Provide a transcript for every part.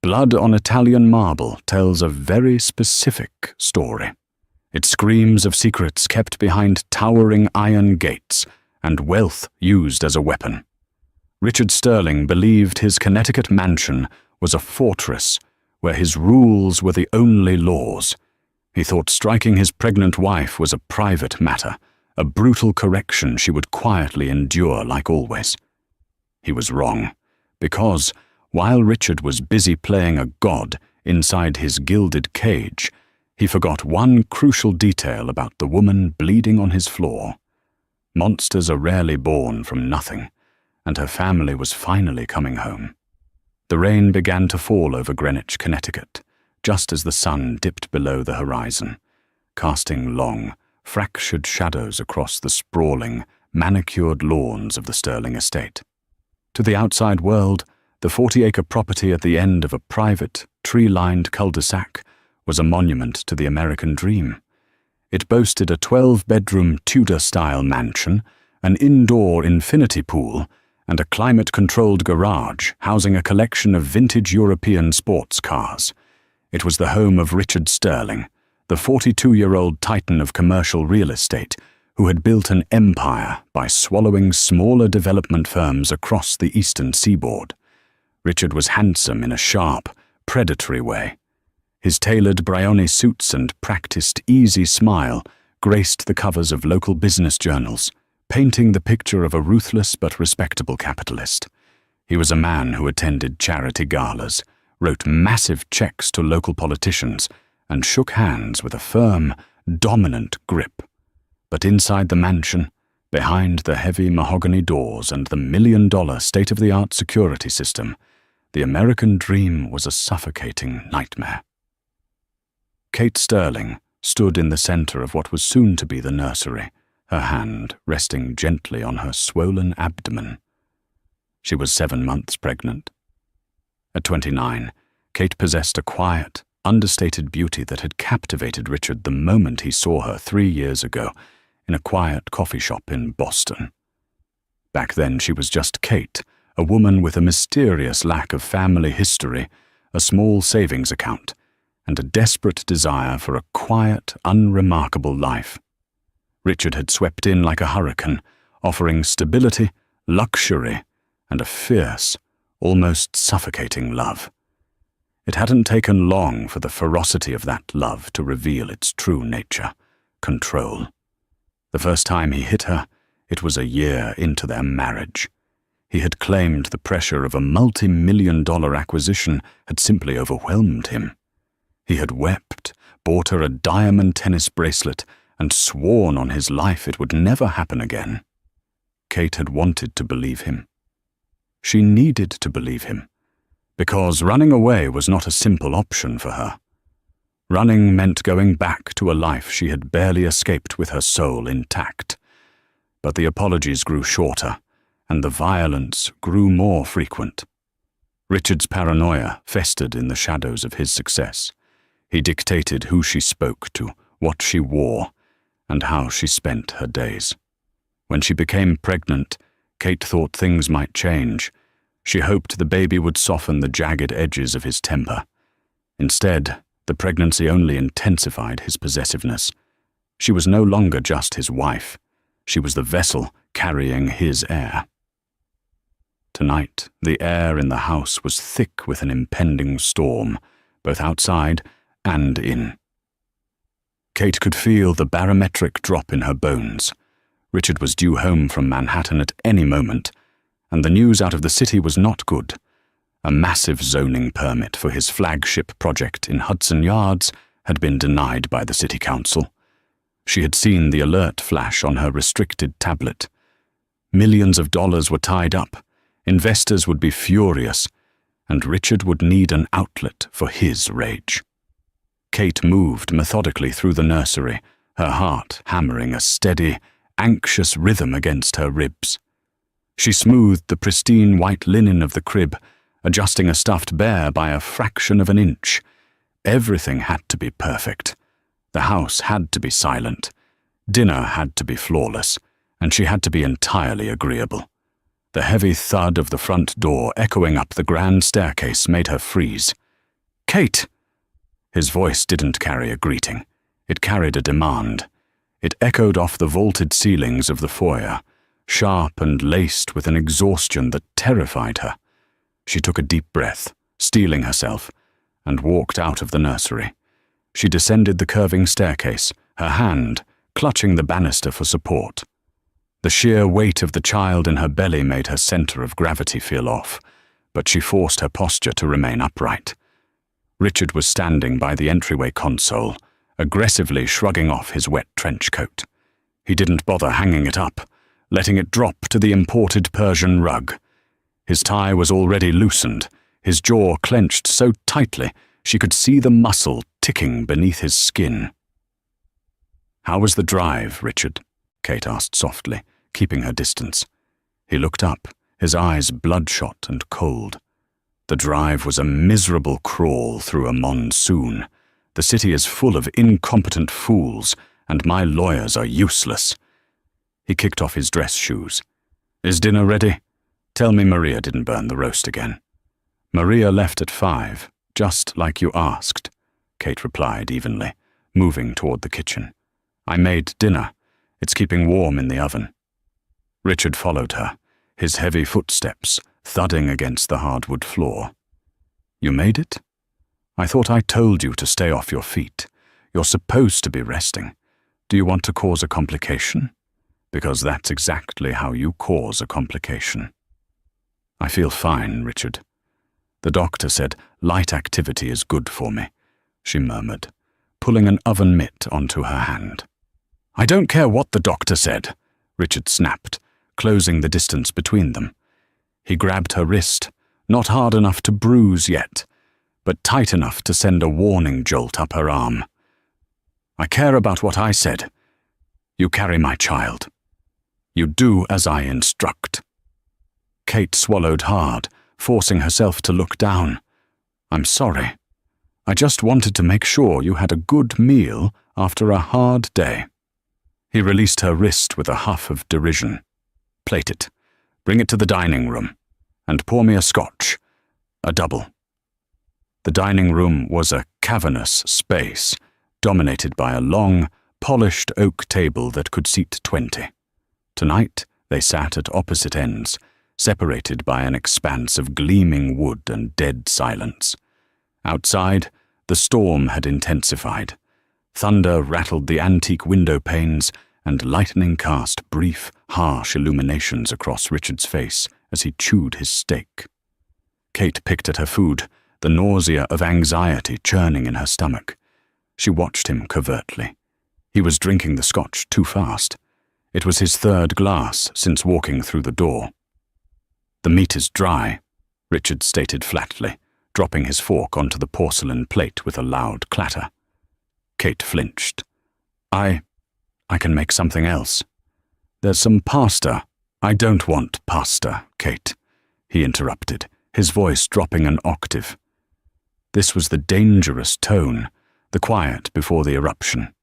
Blood on Italian marble tells a very specific story. It screams of secrets kept behind towering iron gates and wealth used as a weapon. Richard Sterling believed his Connecticut mansion was a fortress where his rules were the only laws. He thought striking his pregnant wife was a private matter, a brutal correction she would quietly endure like always. He was wrong, because while Richard was busy playing a god inside his gilded cage, he forgot one crucial detail about the woman bleeding on his floor. Monsters are rarely born from nothing, and her family was finally coming home. The rain began to fall over Greenwich, Connecticut, just as the sun dipped below the horizon, casting long, fractured shadows across the sprawling, manicured lawns of the Sterling estate. To the outside world, the 40-acre property at the end of a private, tree-lined cul-de-sac was a monument to the American dream. It boasted a 12-bedroom Tudor-style mansion, an indoor infinity pool, and a climate-controlled garage housing a collection of vintage European sports cars. It was the home of Richard Sterling, the 42-year-old titan of commercial real estate who had built an empire by swallowing smaller development firms across the eastern seaboard. Richard was handsome in a sharp, predatory way. His tailored Brioni suits and practiced easy smile graced the covers of local business journals, painting the picture of a ruthless but respectable capitalist. He was a man who attended charity galas, wrote massive checks to local politicians, and shook hands with a firm, dominant grip. But inside the mansion, behind the heavy mahogany doors and the million-dollar state-of-the-art security system, the American dream was a suffocating nightmare. Kate Sterling stood in the center of what was soon to be the nursery, her hand resting gently on her swollen abdomen. She was 7 months pregnant. At 29, Kate possessed a quiet, understated beauty that had captivated Richard the moment he saw her 3 years ago in a quiet coffee shop in Boston. Back then she was just Kate, a woman with a mysterious lack of family history, a small savings account, and a desperate desire for a quiet, unremarkable life. Richard had swept in like a hurricane, offering stability, luxury, and a fierce, almost suffocating love. It hadn't taken long for the ferocity of that love to reveal its true nature, control. The first time he hit her, it was a year into their marriage. He had claimed the pressure of a multi-million-dollar acquisition had simply overwhelmed him. He had wept, bought her a diamond tennis bracelet, and sworn on his life it would never happen again. Kate had wanted to believe him. She needed to believe him, because running away was not a simple option for her. Running meant going back to a life she had barely escaped with her soul intact. But the apologies grew shorter, and the violence grew more frequent. Richard's paranoia festered in the shadows of his success. He dictated who she spoke to, what she wore, and how she spent her days. When she became pregnant, Kate thought things might change. She hoped the baby would soften the jagged edges of his temper. Instead, the pregnancy only intensified his possessiveness. She was no longer just his wife. She was the vessel carrying his air. Tonight, the air in the house was thick with an impending storm, both outside and in. Kate could feel the barometric drop in her bones. Richard was due home from Manhattan at any moment, and the news out of the city was not good. A massive zoning permit for his flagship project in Hudson Yards had been denied by the city council. She had seen the alert flash on her restricted tablet. Millions of dollars were tied up, investors would be furious, and Richard would need an outlet for his rage. Kate moved methodically through the nursery, her heart hammering a steady, anxious rhythm against her ribs. She smoothed the pristine white linen of the crib, adjusting a stuffed bear by a fraction of an inch. Everything had to be perfect. The house had to be silent. Dinner had to be flawless, and she had to be entirely agreeable. The heavy thud of the front door echoing up the grand staircase made her freeze. Kate!" His voice didn't carry a greeting. It carried a demand. It echoed off the vaulted ceilings of the foyer, sharp and laced with an exhaustion that terrified her. She took a deep breath, steeling herself, and walked out of the nursery. She descended the curving staircase, her hand clutching the banister for support. The sheer weight of the child in her belly made her center of gravity feel off, but she forced her posture to remain upright. Richard was standing by the entryway console, aggressively shrugging off his wet trench coat. He didn't bother hanging it up, letting it drop to the imported Persian rug. His tie was already loosened, his jaw clenched so tightly she could see the muscle ticking beneath his skin. "How was the drive, Richard?" Kate asked softly, keeping her distance. He looked up, his eyes bloodshot and cold. "The drive was a miserable crawl through a monsoon. The city is full of incompetent fools, and my lawyers are useless." He kicked off his dress shoes. "Is dinner ready? Tell me Maria didn't burn the roast again." "Maria left at 5, just like you asked," Kate replied evenly, moving toward the kitchen. "I made dinner. It's keeping warm in the oven." Richard followed her, his heavy footsteps thudding against the hardwood floor. "You made it? I thought I told you to stay off your feet. You're supposed to be resting. Do you want to cause a complication? Because that's exactly how you cause a complication." "I feel fine, Richard. The doctor said light activity is good for me," she murmured, pulling an oven mitt onto her hand. "I don't care what the doctor said," Richard snapped, closing the distance between them. He grabbed her wrist, not hard enough to bruise yet, but tight enough to send a warning jolt up her arm. "I care about what I said. You carry my child. You do as I instruct." Kate swallowed hard, forcing herself to look down. "I'm sorry. I just wanted to make sure you had a good meal after a hard day." He released her wrist with a huff of derision. "Plate it. Bring it to the dining room. And pour me a scotch. A double." The dining room was a cavernous space, dominated by a long, polished oak table that could seat 20. Tonight, they sat at opposite ends, separated by an expanse of gleaming wood and dead silence. Outside, the storm had intensified. Thunder rattled the antique window panes, and lightning cast brief, harsh illuminations across Richard's face as he chewed his steak. Kate picked at her food, the nausea of anxiety churning in her stomach. She watched him covertly. He was drinking the scotch too fast. It was his 3rd glass since walking through the door. "The meat is dry," Richard stated flatly, dropping his fork onto the porcelain plate with a loud clatter. Kate flinched. I can make something else. There's some pasta." "I don't want pasta, Kate," he interrupted, his voice dropping an octave. This was the dangerous tone, the quiet before the eruption.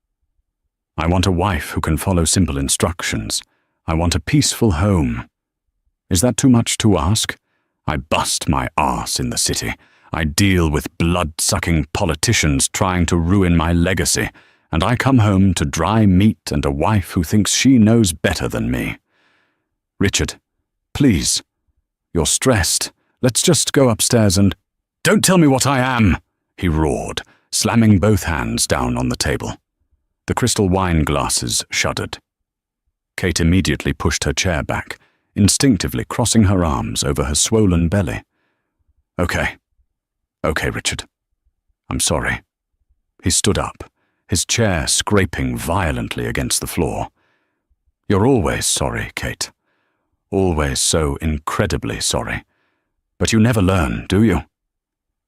"I want a wife who can follow simple instructions. I want a peaceful home. Is that too much to ask? I bust my arse in the city. I deal with blood-sucking politicians trying to ruin my legacy, and I come home to dry meat and a wife who thinks she knows better than me. Richard, please. You're stressed. Let's just go upstairs and—" "Don't tell me what I am!" he roared, slamming both hands down on the table. The crystal wine glasses shuddered. Kate immediately pushed her chair back, instinctively crossing her arms over her swollen belly. Okay, Richard. I'm sorry." He stood up, his chair scraping violently against the floor. "You're always sorry, Kate. Always so incredibly sorry. But you never learn, do you?"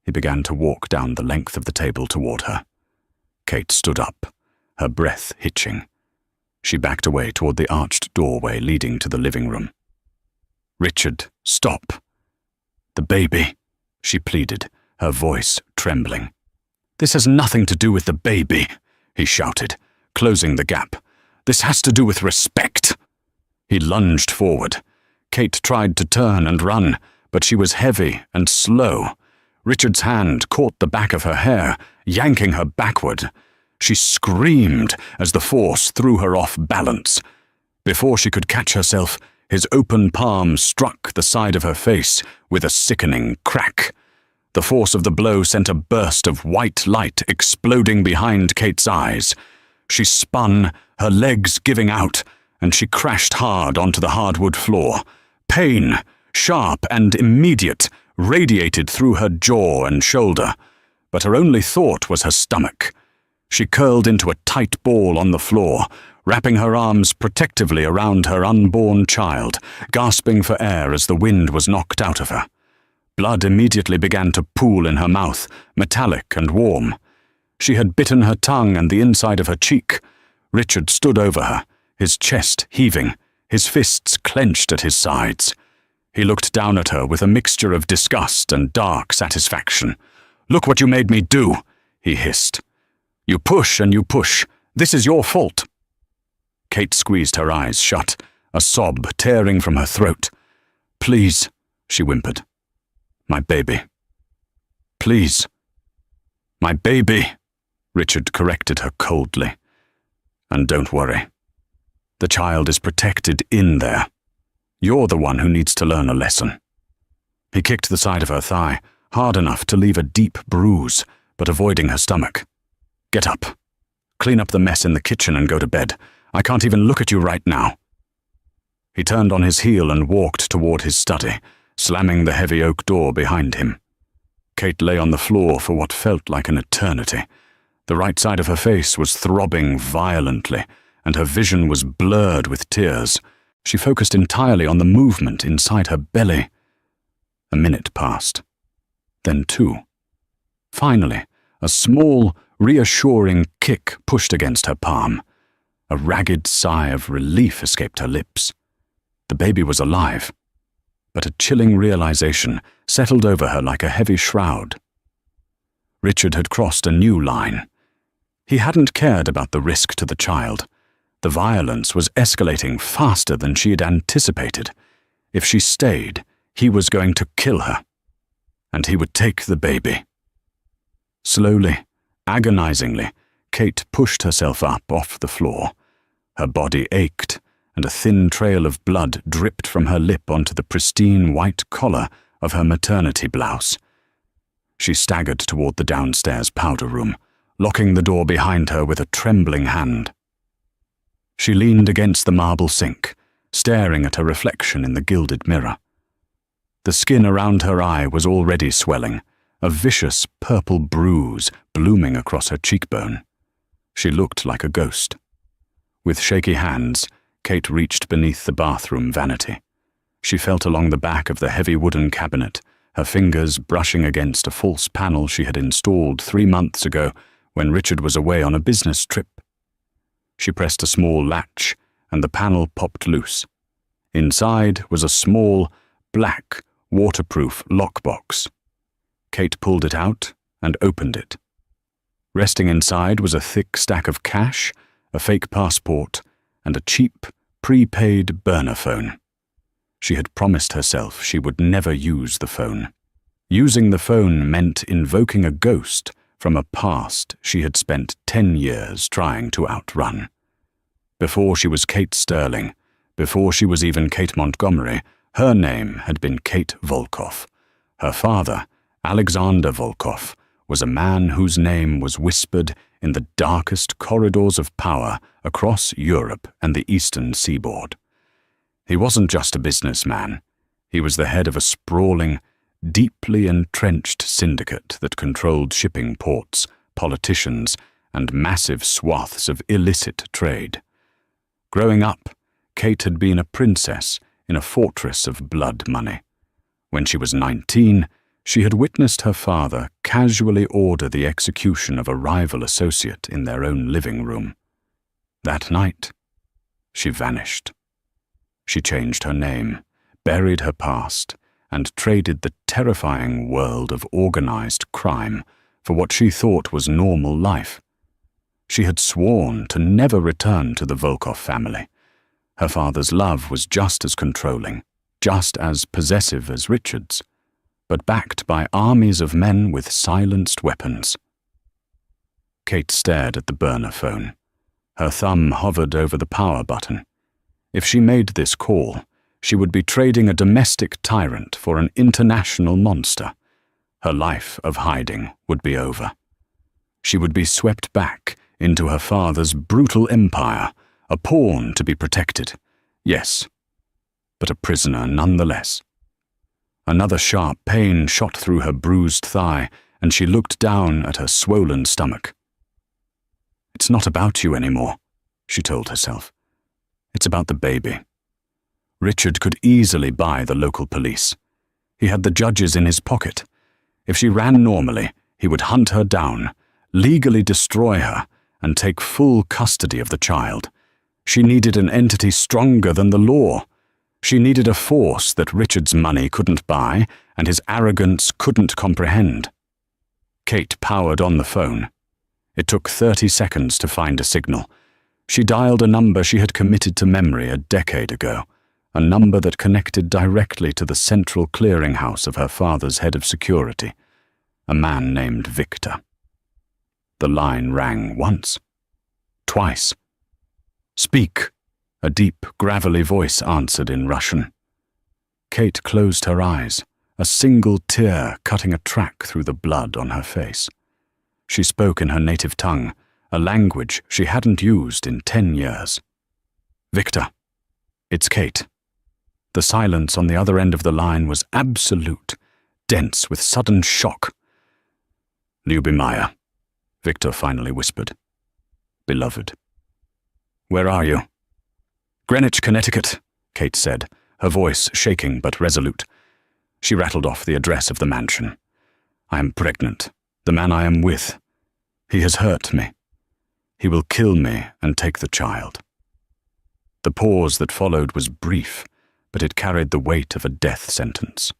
He began to walk down the length of the table toward her. Kate stood up, her breath hitching. She backed away toward the arched doorway leading to the living room. "Richard, stop. The baby," she pleaded, her voice trembling. "This has nothing to do with the baby," he shouted, closing the gap. "This has to do with respect." He lunged forward. Kate tried to turn and run, but she was heavy and slow. Richard's hand caught the back of her hair, yanking her backward. She screamed as the force threw her off balance. Before she could catch herself, his open palm struck the side of her face with a sickening crack. The force of the blow sent a burst of white light exploding behind Kate's eyes. She spun, her legs giving out, and she crashed hard onto the hardwood floor. Pain, sharp and immediate, radiated through her jaw and shoulder, but her only thought was her stomach. She curled into a tight ball on the floor, wrapping her arms protectively around her unborn child, gasping for air as the wind was knocked out of her. Blood immediately began to pool in her mouth, metallic and warm. She had bitten her tongue and the inside of her cheek. Richard stood over her, his chest heaving, his fists clenched at his sides. He looked down at her with a mixture of disgust and dark satisfaction. "Look what you made me do," he hissed. "You push and you push. This is your fault." Kate squeezed her eyes shut, a sob tearing from her throat. "Please," she whimpered. "My baby. Please." "My baby," Richard corrected her coldly. "And don't worry. The child is protected in there. You're the one who needs to learn a lesson." He kicked the side of her thigh, hard enough to leave a deep bruise, but avoiding her stomach. "Get up. Clean up the mess in the kitchen and go to bed. I can't even look at you right now." He turned on his heel and walked toward his study, slamming the heavy oak door behind him. Kate lay on the floor for what felt like an eternity. The right side of her face was throbbing violently, and her vision was blurred with tears. She focused entirely on the movement inside her belly. A minute passed. Then 2. Finally, a small, reassuring kick pushed against her palm. A ragged sigh of relief escaped her lips. The baby was alive, but a chilling realization settled over her like a heavy shroud. Richard had crossed a new line. He hadn't cared about the risk to the child. The violence was escalating faster than she had anticipated. If she stayed, he was going to kill her. And he would take the baby. Slowly, agonizingly, Kate pushed herself up off the floor. Her body ached, and a thin trail of blood dripped from her lip onto the pristine white collar of her maternity blouse. She staggered toward the downstairs powder room, locking the door behind her with a trembling hand. She leaned against the marble sink, staring at her reflection in the gilded mirror. The skin around her eye was already swelling, a vicious purple bruise blooming across her cheekbone. She looked like a ghost. With shaky hands, Kate reached beneath the bathroom vanity. She felt along the back of the heavy wooden cabinet, her fingers brushing against a false panel she had installed 3 months ago when Richard was away on a business trip. She pressed a small latch, and the panel popped loose. Inside was a small, black, waterproof lockbox. Kate pulled it out and opened it. Resting inside was a thick stack of cash, a fake passport, and a cheap, prepaid burner phone. She had promised herself she would never use the phone. Using the phone meant invoking a ghost from a past she had spent 10 years trying to outrun. Before she was Kate Sterling, before she was even Kate Montgomery, her name had been Kate Volkoff. Her father, Alexander Volkoff, was a man whose name was whispered in the darkest corridors of power across Europe and the eastern seaboard. He wasn't just a businessman. He was the head of a sprawling, deeply entrenched syndicate that controlled shipping ports, politicians, and massive swaths of illicit trade. Growing up, Kate had been a princess in a fortress of blood money. When she was 19, she had witnessed her father casually order the execution of a rival associate in their own living room. That night, she vanished. She changed her name, buried her past, and traded the terrifying world of organized crime for what she thought was normal life. She had sworn to never return to the Volkoff family. Her father's love was just as controlling, just as possessive as Richard's. but backed by armies of men with silenced weapons. Kate stared at the burner phone. Her thumb hovered over the power button. If she made this call, she would be trading a domestic tyrant for an international monster. Her life of hiding would be over. She would be swept back into her father's brutal empire, a pawn to be protected. Yes, but a prisoner nonetheless. Another sharp pain shot through her bruised thigh, and she looked down at her swollen stomach. "It's not about you anymore," she told herself. "It's about the baby." Richard could easily buy the local police. He had the judges in his pocket. If she ran normally, he would hunt her down, legally destroy her, and take full custody of the child. She needed an entity stronger than the law. She needed a force that Richard's money couldn't buy and his arrogance couldn't comprehend. Kate powered on the phone. It took 30 seconds to find a signal. She dialed a number she had committed to memory a decade ago, a number that connected directly to the central clearinghouse of her father's head of security, a man named Victor. The line rang once, twice. "Speak," a deep, gravelly voice answered in Russian. Kate closed her eyes, a single tear cutting a track through the blood on her face. She spoke in her native tongue, a language she hadn't used in 10 years. "Victor, it's Kate." The silence on the other end of the line was absolute, dense with sudden shock. "Lyubimaya," Victor finally whispered. "Beloved." "Where are you?" "Greenwich, Connecticut," Kate said, her voice shaking but resolute. She rattled off the address of the mansion. "I am pregnant. The man I am with. He has hurt me. He will kill me and take the child." The pause that followed was brief, but it carried the weight of a death sentence.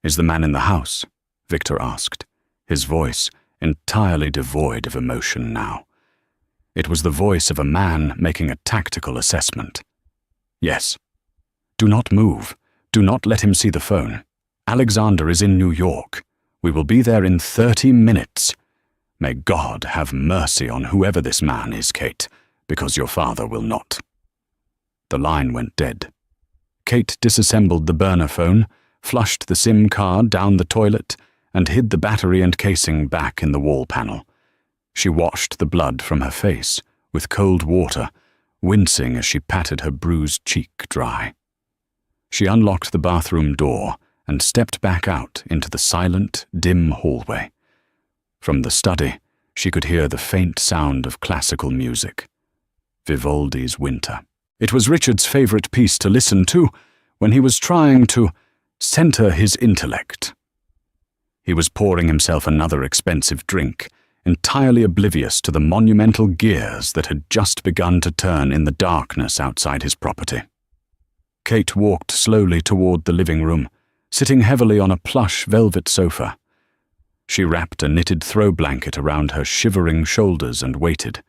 "Is the man in the house?" Victor asked, his voice entirely devoid of emotion now. It was the voice of a man making a tactical assessment. "Yes." "Do not move. Do not let him see the phone. Alexander is in New York. We will be there in 30 minutes. May God have mercy on whoever this man is, Kate, because your father will not." The line went dead. Kate disassembled the burner phone, flushed the SIM card down the toilet, and hid the battery and casing back in the wall panel. She washed the blood from her face with cold water, wincing as she patted her bruised cheek dry. She unlocked the bathroom door and stepped back out into the silent, dim hallway. From the study, she could hear the faint sound of classical music. Vivaldi's Winter. It was Richard's favorite piece to listen to when he was trying to center his intellect. He was pouring himself another expensive drink, entirely oblivious to the monumental gears that had just begun to turn in the darkness outside his property. Kate walked slowly toward the living room, sitting heavily on a plush velvet sofa. She wrapped a knitted throw blanket around her shivering shoulders and waited.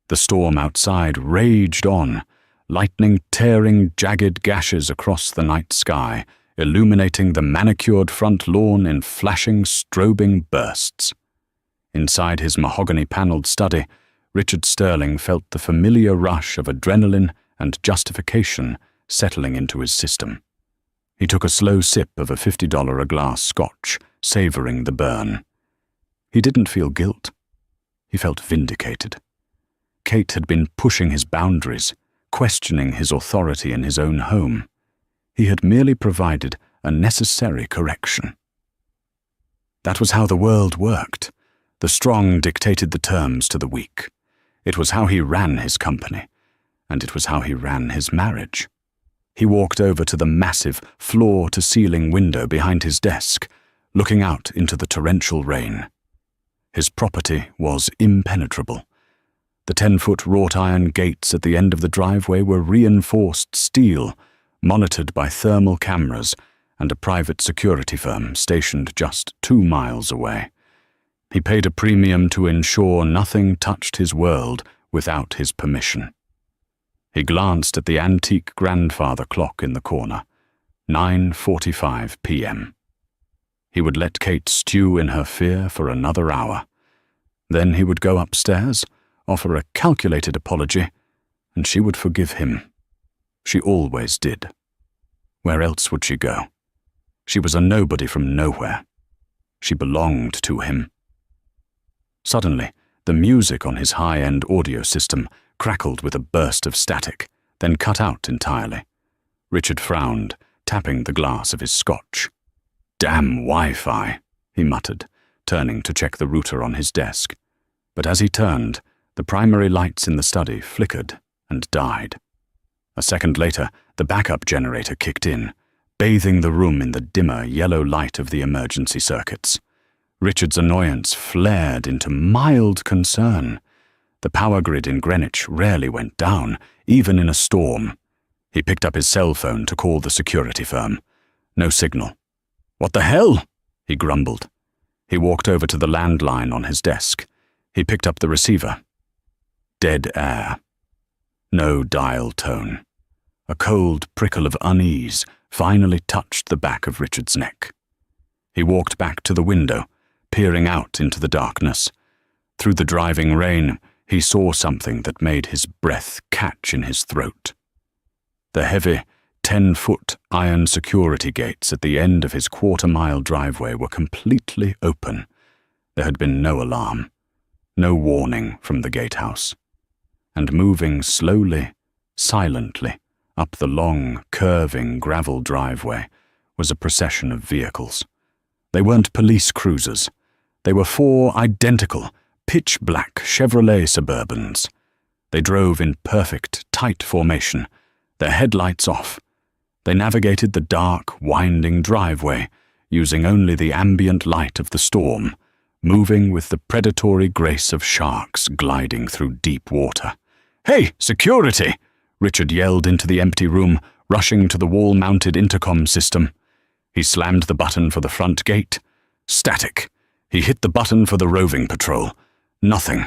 The storm outside raged on, lightning tearing jagged gashes across the night sky, illuminating the manicured front lawn in flashing, strobing bursts. Inside his mahogany-paneled study, Richard Sterling felt the familiar rush of adrenaline and justification settling into his system. He took a slow sip of a $50-a-glass scotch, savoring the burn. He didn't feel guilt. He felt vindicated. Kate had been pushing his boundaries, questioning his authority in his own home. He had merely provided a necessary correction. That was how the world worked. The strong dictated the terms to the weak. It was how he ran his company, and it was how he ran his marriage. He walked over to the massive, floor-to-ceiling window behind his desk, looking out into the torrential rain. His property was impenetrable. The 10-foot wrought-iron gates at the end of the driveway were reinforced steel, monitored by thermal cameras and a private security firm stationed just 2 miles away. He paid a premium to ensure nothing touched his world without his permission. He glanced at the antique grandfather clock in the corner. 9:45 p.m. He would let Kate stew in her fear for another hour. Then he would go upstairs, offer a calculated apology, and she would forgive him. She always did. Where else would she go? She was a nobody from nowhere. She belonged to him. Suddenly, the music on his high-end audio system crackled with a burst of static, then cut out entirely. Richard frowned, tapping the glass of his scotch. "Damn Wi-Fi," he muttered, turning to check the router on his desk. But as he turned, the primary lights in the study flickered and died. A second later, the backup generator kicked in, bathing the room in the dimmer yellow light of the emergency circuits. Richard's annoyance flared into mild concern. The power grid in Greenwich rarely went down, even in a storm. He picked up his cell phone to call the security firm. No signal. "What the hell?" he grumbled. He walked over to the landline on his desk. He picked up the receiver. Dead air. No dial tone. A cold prickle of unease finally touched the back of Richard's neck. He walked back to the window, peering out into the darkness. Through the driving rain, he saw something that made his breath catch in his throat. The heavy, 10-foot iron security gates at the end of his quarter-mile driveway were completely open. There had been no alarm, no warning from the gatehouse. And moving slowly, silently, up the long, curving gravel driveway was a procession of vehicles. They weren't police cruisers. They were 4 identical, pitch-black Chevrolet Suburbans. They drove in perfect, tight formation, their headlights off. They navigated the dark, winding driveway, using only the ambient light of the storm, moving with the predatory grace of sharks gliding through deep water. "Hey, security!" Richard yelled into the empty room, rushing to the wall-mounted intercom system. He slammed the button for the front gate. Static. He hit the button for the roving patrol. Nothing.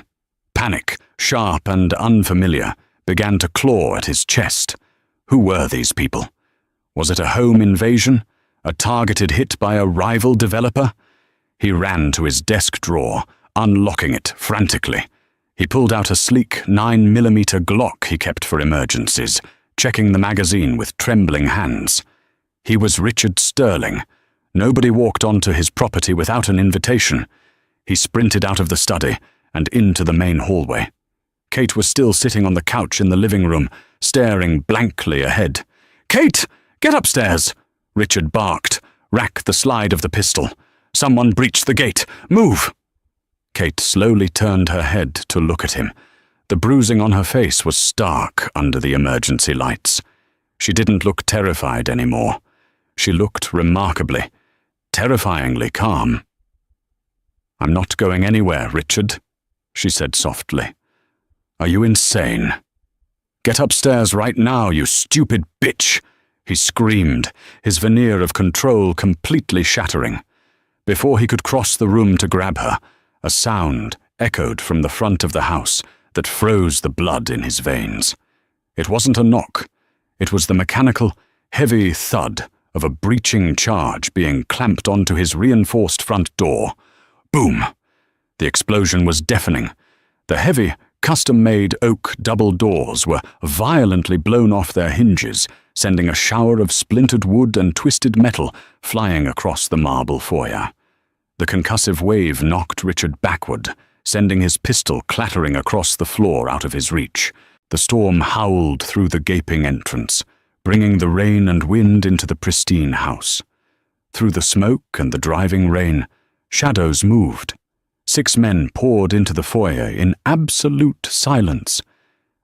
Panic, sharp and unfamiliar, began to claw at his chest. Who were these people? Was it a home invasion? A targeted hit by a rival developer? He ran to his desk drawer, unlocking it frantically. He pulled out a sleek 9mm Glock he kept for emergencies, checking the magazine with trembling hands. He was Richard Sterling. Nobody walked onto his property without an invitation. He sprinted out of the study and into the main hallway. Kate was still sitting on the couch in the living room, staring blankly ahead. "Kate, get upstairs!" Richard barked, racked the slide of the pistol. "Someone breached the gate. Move!" Kate slowly turned her head to look at him. The bruising on her face was stark under the emergency lights. She didn't look terrified anymore. She looked remarkably, terrifyingly calm. "I'm not going anywhere, Richard," she said softly. "Are you insane? Get upstairs right now, you stupid bitch!" he screamed, his veneer of control completely shattering. Before he could cross the room to grab her, a sound echoed from the front of the house that froze the blood in his veins. It wasn't a knock. It was the mechanical, heavy thud of a breaching charge being clamped onto his reinforced front door. Boom! The explosion was deafening. The heavy, custom-made oak double doors were violently blown off their hinges, sending a shower of splintered wood and twisted metal flying across the marble foyer. The concussive wave knocked Richard backward, sending his pistol clattering across the floor out of his reach. The storm howled through the gaping entrance, bringing the rain and wind into the pristine house. Through the smoke and the driving rain, shadows moved. 6 men poured into the foyer in absolute silence.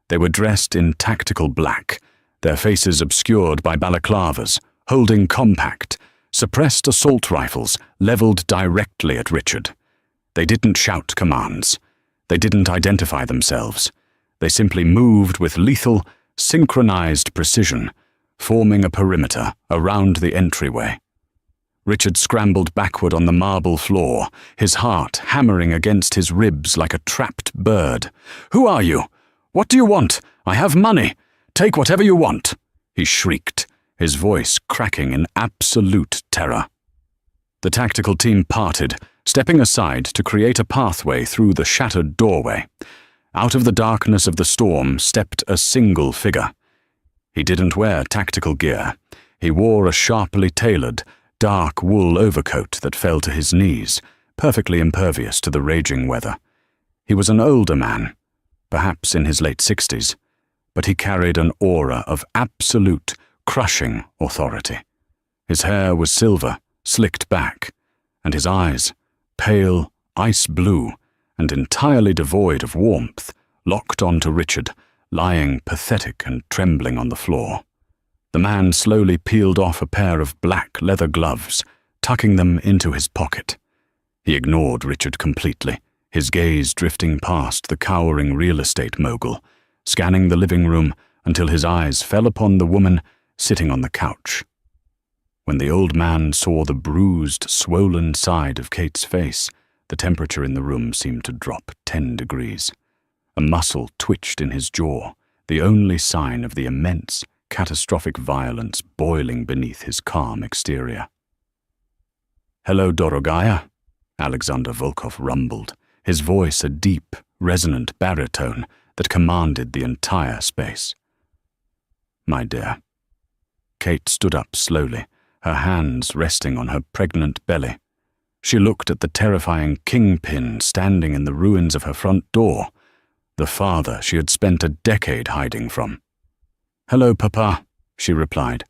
They were dressed in tactical black, their faces obscured by balaclavas, holding compact, suppressed assault rifles leveled directly at Richard. They didn't shout commands. They didn't identify themselves. They simply moved with lethal, synchronized precision, forming a perimeter around the entryway. Richard scrambled backward on the marble floor, his heart hammering against his ribs like a trapped bird. "Who are you? What do you want? I have money. Take whatever you want," he shrieked, his voice cracking in absolute terror. The tactical team parted, stepping aside to create a pathway through the shattered doorway. Out of the darkness of the storm stepped a single figure. He didn't wear tactical gear. He wore a sharply tailored, dark wool overcoat that fell to his knees, perfectly impervious to the raging weather. He was an older man, perhaps in his late 60s, but he carried an aura of absolute, crushing authority. His hair was silver, slicked back, and his eyes, pale, ice blue, and entirely devoid of warmth, locked onto Richard, lying pathetic and trembling on the floor. The man slowly peeled off a pair of black leather gloves, tucking them into his pocket. He ignored Richard completely, his gaze drifting past the cowering real estate mogul, scanning the living room until his eyes fell upon the woman sitting on the couch. When the old man saw the bruised, swollen side of Kate's face, the temperature in the room seemed to drop 10 degrees. A muscle twitched in his jaw, the only sign of the immense, catastrophic violence boiling beneath his calm exterior. "Hello, Dorogaya," Alexander Volkov rumbled, his voice a deep, resonant baritone that commanded the entire space. "My dear." Kate stood up slowly, her hands resting on her pregnant belly. She looked at the terrifying kingpin standing in the ruins of her front door, the father she had spent a decade hiding from. "Hello, Papa," she replied.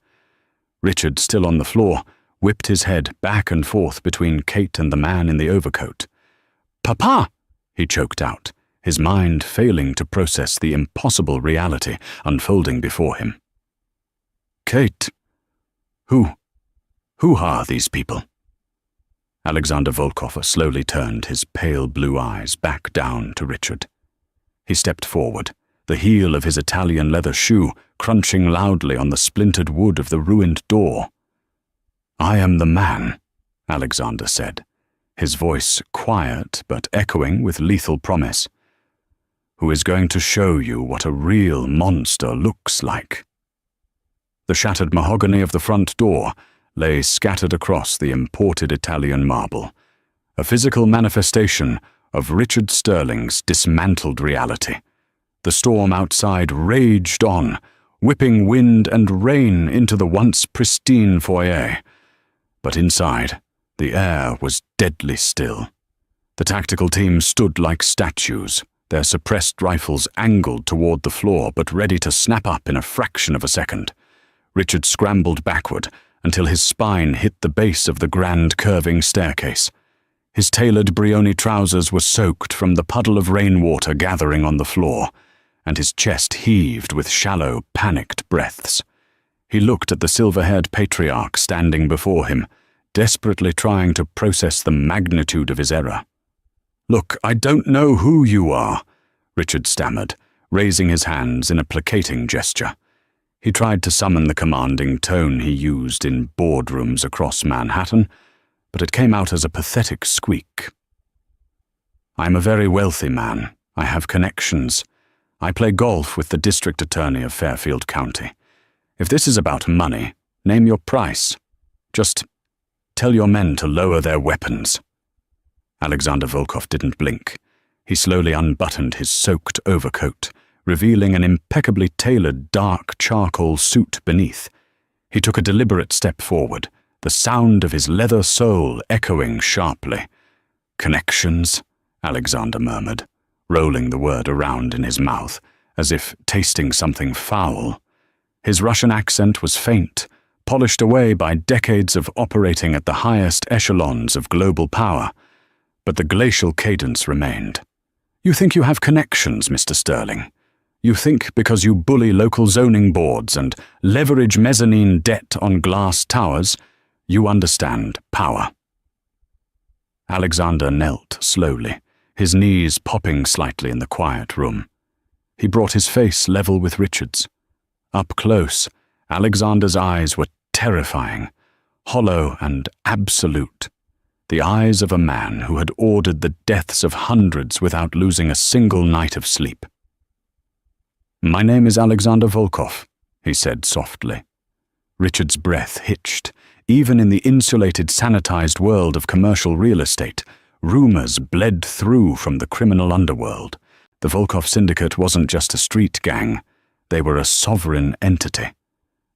Richard, still on the floor, whipped his head back and forth between Kate and the man in the overcoat. "Papa!" he choked out, his mind failing to process the impossible reality unfolding before him. "Kate, who are these people?" Alexander Volkov slowly turned his pale blue eyes back down to Richard. He stepped forward, the heel of his Italian leather shoe crunching loudly on the splintered wood of the ruined door. "I am the man," Alexander said, his voice quiet but echoing with lethal promise, "who is going to show you what a real monster looks like." The shattered mahogany of the front door lay scattered across the imported Italian marble, a physical manifestation of Richard Sterling's dismantled reality. The storm outside raged on, whipping wind and rain into the once pristine foyer. But inside, the air was deadly still. The tactical team stood like statues, their suppressed rifles angled toward the floor but ready to snap up in a fraction of a second. Richard scrambled backward until his spine hit the base of the grand curving staircase. His tailored Brioni trousers were soaked from the puddle of rainwater gathering on the floor, and his chest heaved with shallow, panicked breaths. He looked at the silver-haired patriarch standing before him, desperately trying to process the magnitude of his error. "Look, I don't know who you are," Richard stammered, raising his hands in a placating gesture. He tried to summon the commanding tone he used in boardrooms across Manhattan, but it came out as a pathetic squeak. "I'm a very wealthy man. I have connections. I play golf with the district attorney of Fairfield County. If this is about money, name your price. Just tell your men to lower their weapons." Alexander Volkov didn't blink. He slowly unbuttoned his soaked overcoat, revealing an impeccably tailored dark charcoal suit beneath. He took a deliberate step forward, the sound of his leather sole echoing sharply. "Connections," Alexander murmured, rolling the word around in his mouth, as if tasting something foul. His Russian accent was faint, polished away by decades of operating at the highest echelons of global power, but the glacial cadence remained. "You think you have connections, Mr. Sterling? You think because you bully local zoning boards and leverage mezzanine debt on glass towers, you understand power." Alexander knelt slowly, his knees popping slightly in the quiet room. He brought his face level with Richard's. Up close, Alexander's eyes were terrifying, hollow and absolute. The eyes of a man who had ordered the deaths of hundreds without losing a single night of sleep. "My name is Alexander Volkov," he said softly. Richard's breath hitched. Even in the insulated, sanitized world of commercial real estate, rumors bled through from the criminal underworld. The Volkov Syndicate wasn't just a street gang. They were a sovereign entity.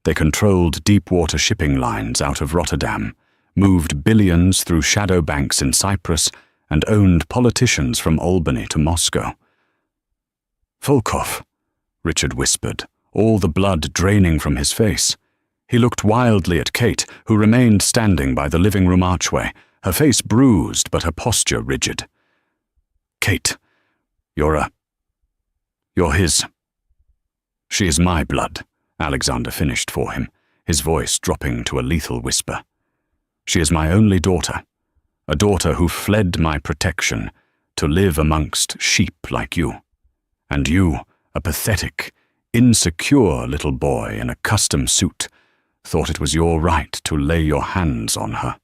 They controlled deep-water shipping lines out of Rotterdam, moved billions through shadow banks in Cyprus, and owned politicians from Albany to Moscow. "Volkov," Richard whispered, all the blood draining from his face. He looked wildly at Kate, who remained standing by the living room archway, her face bruised but her posture rigid. "Kate, you're his." "She is my blood," Alexander finished for him, his voice dropping to a lethal whisper. "She is my only daughter, a daughter who fled my protection to live amongst sheep like you. And you, a pathetic, insecure little boy in a custom suit, thought it was your right to lay your hands on her."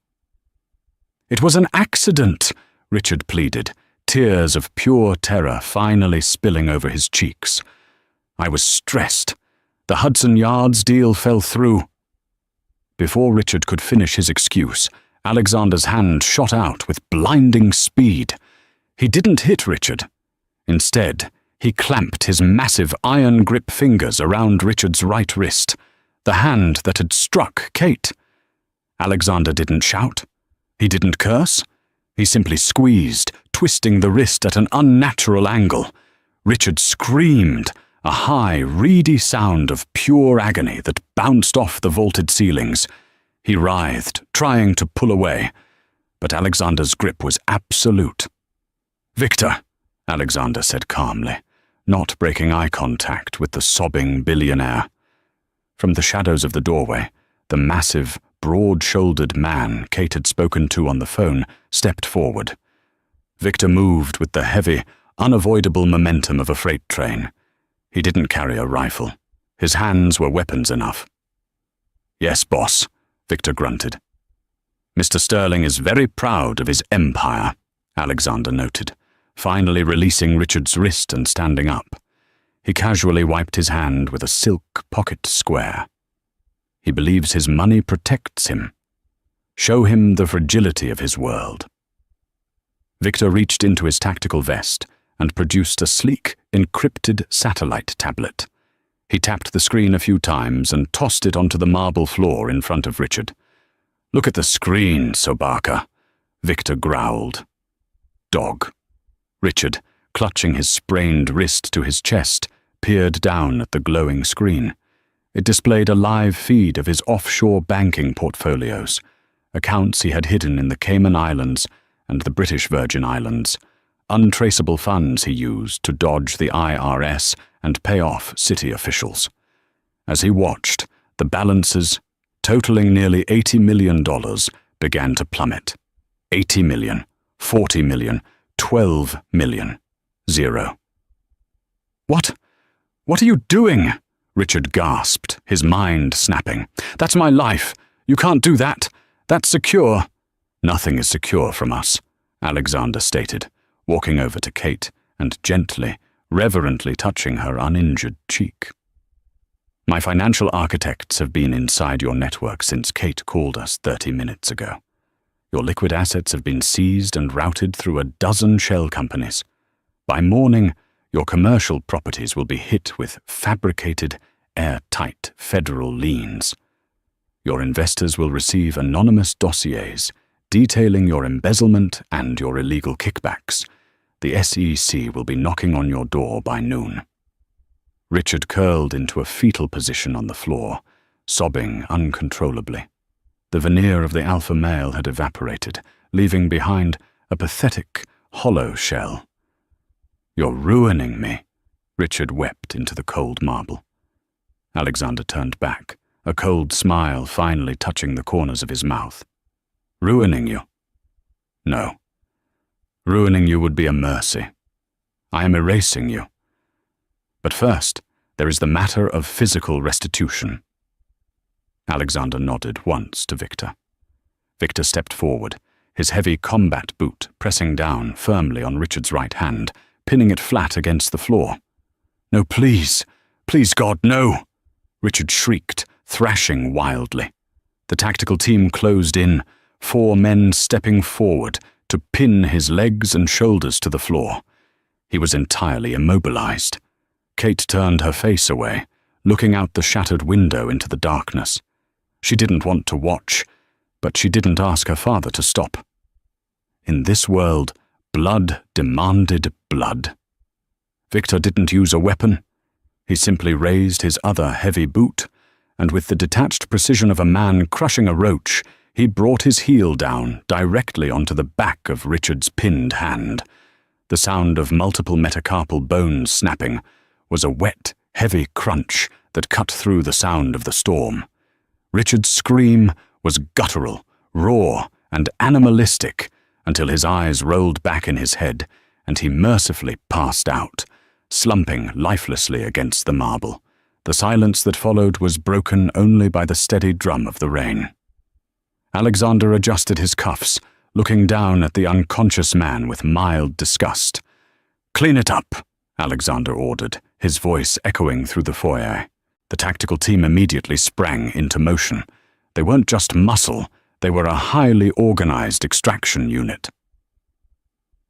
"It was an accident," Richard pleaded, tears of pure terror finally spilling over his cheeks. "I was stressed. The Hudson Yards deal fell through." Before Richard could finish his excuse, Alexander's hand shot out with blinding speed. He didn't hit Richard. Instead, he clamped his massive iron-grip fingers around Richard's right wrist, the hand that had struck Kate. Alexander didn't shout. He didn't curse. He simply squeezed, twisting the wrist at an unnatural angle. Richard screamed, a high, reedy sound of pure agony that bounced off the vaulted ceilings. He writhed, trying to pull away, but Alexander's grip was absolute. "Victor," Alexander said calmly, not breaking eye contact with the sobbing billionaire. From the shadows of the doorway, the massive, broad-shouldered man Kate had spoken to on the phone stepped forward. Victor moved with the heavy, unavoidable momentum of a freight train. He didn't carry a rifle. His hands were weapons enough. "Yes, boss," Victor grunted. "Mr. Sterling is very proud of his empire," Alexander noted, finally releasing Richard's wrist and standing up. He casually wiped his hand with a silk pocket square. "He believes his money protects him. Show him the fragility of his world." Victor reached into his tactical vest and produced a sleek, encrypted satellite tablet. He tapped the screen a few times and tossed it onto the marble floor in front of Richard. "Look at the screen, Sobaka," Victor growled. "Dog." Richard, clutching his sprained wrist to his chest, peered down at the glowing screen. It displayed a live feed of his offshore banking portfolios, accounts he had hidden in the Cayman Islands and the British Virgin Islands, untraceable funds he used to dodge the IRS and pay off city officials. As he watched, the balances, totaling nearly $80 million, began to plummet. 80 million, 40 million, 12 million, 0. What are you doing?" Richard gasped, his mind snapping. "That's my life. You can't do that. That's secure." "Nothing is secure from us," Alexander stated, walking over to Kate and gently, reverently touching her uninjured cheek. "My financial architects have been inside your network since Kate called us 30 minutes ago. Your liquid assets have been seized and routed through a dozen shell companies. By morning, your commercial properties will be hit with fabricated, airtight federal liens. Your investors will receive anonymous dossiers detailing your embezzlement and your illegal kickbacks. The SEC will be knocking on your door by noon." Richard curled into a fetal position on the floor, sobbing uncontrollably. The veneer of the alpha male had evaporated, leaving behind a pathetic, hollow shell. "You're ruining me," Richard wept into the cold marble. Alexander turned back, a cold smile finally touching the corners of his mouth. "Ruining you? No. Ruining you would be a mercy. I am erasing you. But first, there is the matter of physical restitution." Alexander nodded once to Victor. Victor stepped forward, his heavy combat boot pressing down firmly on Richard's right hand, pinning it flat against the floor. "No, please! Please, God, no!" Richard shrieked, thrashing wildly. The tactical team closed in, 4 men stepping forward to pin his legs and shoulders to the floor. He was entirely immobilized. Kate turned her face away, looking out the shattered window into the darkness. She didn't want to watch, but she didn't ask her father to stop. In this world, blood demanded blood. Victor didn't use a weapon. He simply raised his other heavy boot, and with the detached precision of a man crushing a roach, he brought his heel down directly onto the back of Richard's pinned hand. The sound of multiple metacarpal bones snapping was a wet, heavy crunch that cut through the sound of the storm. Richard's scream was guttural, raw, and animalistic until his eyes rolled back in his head and he mercifully passed out, slumping lifelessly against the marble. The silence that followed was broken only by the steady drum of the rain. Alexander adjusted his cuffs, looking down at the unconscious man with mild disgust. "Clean it up," Alexander ordered, his voice echoing through the foyer. The tactical team immediately sprang into motion. They weren't just muscle, they were a highly organized extraction unit.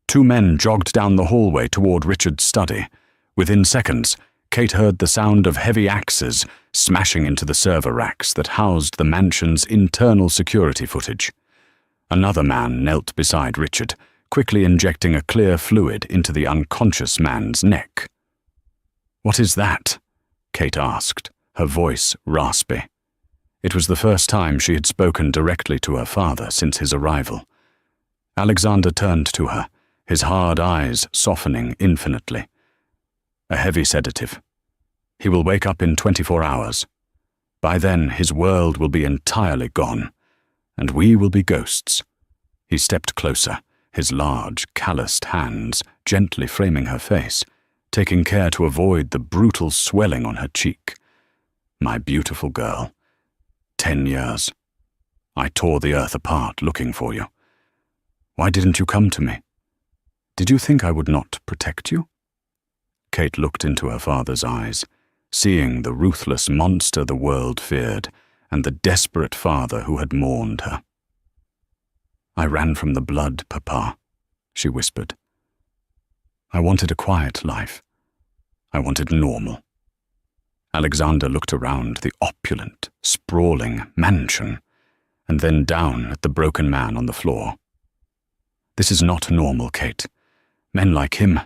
2 men jogged down the hallway toward Richard's study. Within seconds, Kate heard the sound of heavy axes smashing into the server racks that housed the mansion's internal security footage. Another man knelt beside Richard, quickly injecting a clear fluid into the unconscious man's neck. "What is that?" Kate asked, her voice raspy. It was the first time she had spoken directly to her father since his arrival. Alexander turned to her, his hard eyes softening infinitely. "A heavy sedative. He will wake up in 24 hours. By then, his world will be entirely gone, and we will be ghosts." He stepped closer, his large, calloused hands gently framing her face, taking care to avoid the brutal swelling on her cheek. "My beautiful girl. 10 years. I tore the earth apart looking for you. Why didn't you come to me? Did you think I would not protect you?" Kate looked into her father's eyes, seeing the ruthless monster the world feared and the desperate father who had mourned her. "I ran from the blood, Papa," she whispered. "I wanted a quiet life. I wanted normal." Alexander looked around the opulent, sprawling mansion, and then down at the broken man on the floor. "This is not normal, Kate. Men like him,